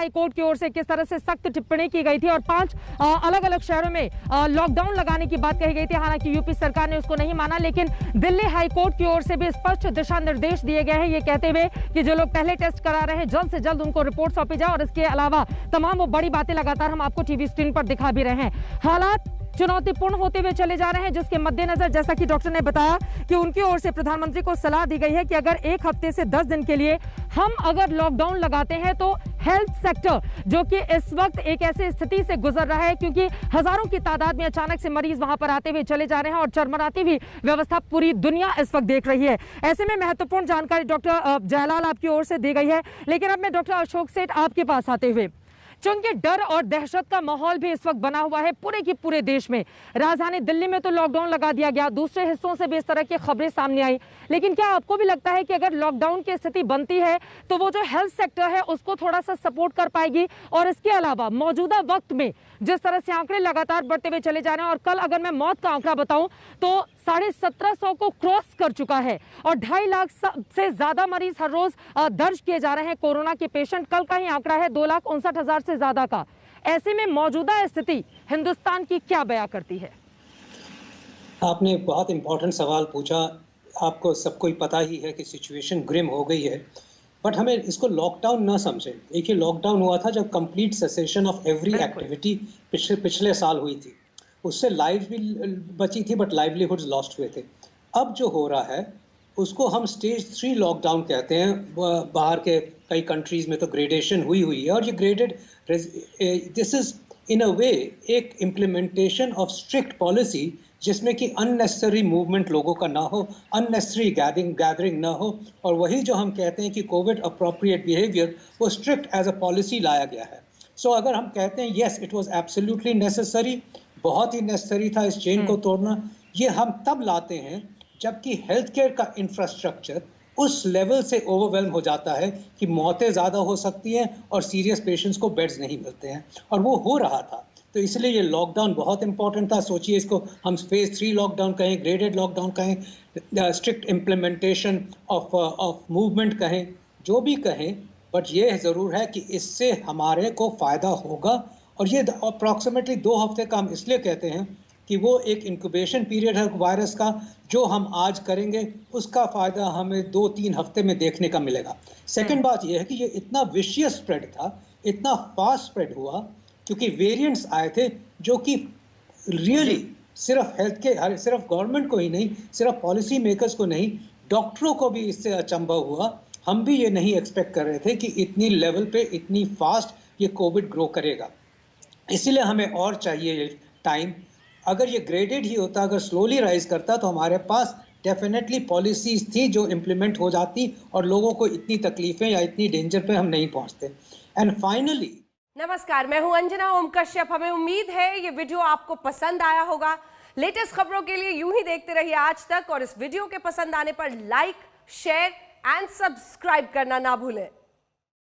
High court की ओर से किस तरह से सख्त टिप्पणी की गई थी और 5 अलग अलग शहरों में लॉकडाउन लगाने की बात कही गई थी। हालांकि यूपी सरकार ने उसको नहीं माना, लेकिन दिल्ली हाई कोर्ट की ओर से भी स्पष्ट दिशा निर्देश दिए गए हैं, ये कहते हुए कि जो लोग पहले टेस्ट करा रहे हैं जल्द से जल्द उनको रिपोर्ट सौंपी जाए। और इसके अलावा तमाम वो बड़ी बातें लगातार हम आपको टीवी स्क्रीन पर दिखा भी रहे हैं। हालात चुनौतीपूर्ण होते हुए चले जा रहे हैं, जिसके मद्देनजर जैसा कि डॉक्टर ने बताया कि उनकी ओर से प्रधानमंत्री को सलाह दी गई है कि अगर 1 हफ्ते से 10 दिन के लिए हम अगर लॉकडाउन लगाते हैं तो हेल्थ सेक्टर, जो कि इस वक्त एक ऐसी स्थिति से गुजर रहा है क्योंकि हजारों की तादाद में अचानक से मरीज वहां पर आते हुए चले जा रहे हैं और चरमराती हुई व्यवस्था पूरी दुनिया इस वक्त देख रही है। ऐसे में महत्वपूर्ण जानकारी डॉक्टर जयलाल आपकी ओर से दी गई है। लेकिन अब मैं डॉक्टर अशोक सेठ आपके पास आते हुए, चूंकि डर और दहशत का माहौल भी इस वक्त बना हुआ है पूरे के पूरे देश में। राजधानी दिल्ली में तो लॉकडाउन लगा दिया गया, दूसरे हिस्सों से भी इस तरह की खबरें सामने आई। लेकिन क्या आपको भी लगता है कि अगर लॉकडाउन की स्थिति बनती है तो वो जो हेल्थ सेक्टर है उसको थोड़ा सा सपोर्ट कर पाएगी? और इसके अलावा मौजूदा वक्त में जिस तरह से आंकड़े लगातार बढ़ते हुए चले जा रहे हैं, और कल अगर मैं मौत का आंकड़ा बताऊं तो 1750 को क्रॉस कर चुका है और 2.5 लाख से ज्यादा मरीज हर रोज दर्ज किए जा रहे हैं कोरोना के पेशेंट। कल का ही आंकड़ा है 2,59,000 से ज्यादा का। ऐसे में मौजूदा स्थिति हिंदुस्तान की क्या बयां करती है? आपने बहुत इंपॉर्टेंट सवाल पूछा। आपको सबको ही पता ही है कि सिचुएशन ग्रिम हो गई है, बट हमें इसको लॉकडाउन ना समझें। देखिए, लॉकडाउन हुआ था जब complete cessation of every activity पिछले साल हुई थी। उससे लाइफ भी बची थी बट लाइवलीहुड्स लॉस्ट हुए थे। अब जो हो रहा है उसको हम स्टेज 3 लॉकडाउन कहते हैं। बाहर के कई कंट्रीज में तो ग्रेडेशन हुई है और ये ग्रेडेड, दिस इज इन अ वे एक इम्प्लीमेंटेशन ऑफ स्ट्रिक्ट पॉलिसी जिसमें कि अननेसेसरी मूवमेंट लोगों का ना हो, अननेसेसरी गैदरिंग ना हो। और वही जो हम कहते हैं कि कोविड अप्रोप्रिएट बिहेवियर, वो स्ट्रिक्ट एज अ पॉलिसी लाया गया है। सो अगर हम कहते हैं yes it was absolutely necessary, बहुत ही नेसेसरी था इस चेन को तोड़ना, ये हम तब लाते हैं जबकि हेल्थ केयर का इंफ्रास्ट्रक्चर उस लेवल से ओवरवेल्म हो जाता है कि मौतें ज़्यादा हो सकती हैं और सीरियस पेशेंट्स को बेड्स नहीं मिलते हैं, और वो हो रहा था। तो इसलिए ये लॉकडाउन बहुत इंपॉर्टेंट था। सोचिए, इसको हम फेज 3 लॉकडाउन कहें, ग्रेडेड लॉकडाउन कहें, स्ट्रिक्ट इम्प्लीमेंटेशन ऑफ मूवमेंट कहें, जो भी कहें, बट ये ज़रूर है कि इससे हमारे को फ़ायदा होगा। और ये अप्रॉक्सीमेटली 2 हफ्ते का हम इसलिए कहते हैं कि वो एक इंक्यूबेशन पीरियड है वायरस का। जो हम आज करेंगे उसका फ़ायदा हमें 2-3 हफ्ते में देखने का मिलेगा। सेकंड बात ये है कि ये इतना विशियस स्प्रेड था, इतना फास्ट स्प्रेड हुआ क्योंकि वेरिएंट्स आए थे जो कि रियली सिर्फ गवर्नमेंट को ही नहीं, सिर्फ पॉलिसी मेकर्स को नहीं, डॉक्टरों को भी इससे अचंभा हुआ। हम भी ये नहीं एक्सपेक्ट कर रहे थे कि इतनी लेवल पे इतनी फास्ट ये कोविड ग्रो करेगा। इसीलिए हमें और चाहिए टाइम। अगर ये ग्रेडेड ही होता, अगर स्लोली राइज करता, तो हमारे पास डेफिनेटली पॉलिसीज थी जो इम्प्लीमेंट हो जाती और लोगों को इतनी तकलीफें या इतनी डेंजर पे हम नहीं पहुंचते। एंड फाइनली, नमस्कार, मैं हूं अंजना ओम कश्यप। हमें उम्मीद है ये वीडियो आपको पसंद आया होगा। लेटेस्ट खबरों के लिए यूं ही देखते रहिए आज तक, और इस वीडियो के पसंद आने पर लाइक, शेयर एंड सब्सक्राइब करना ना भूलें।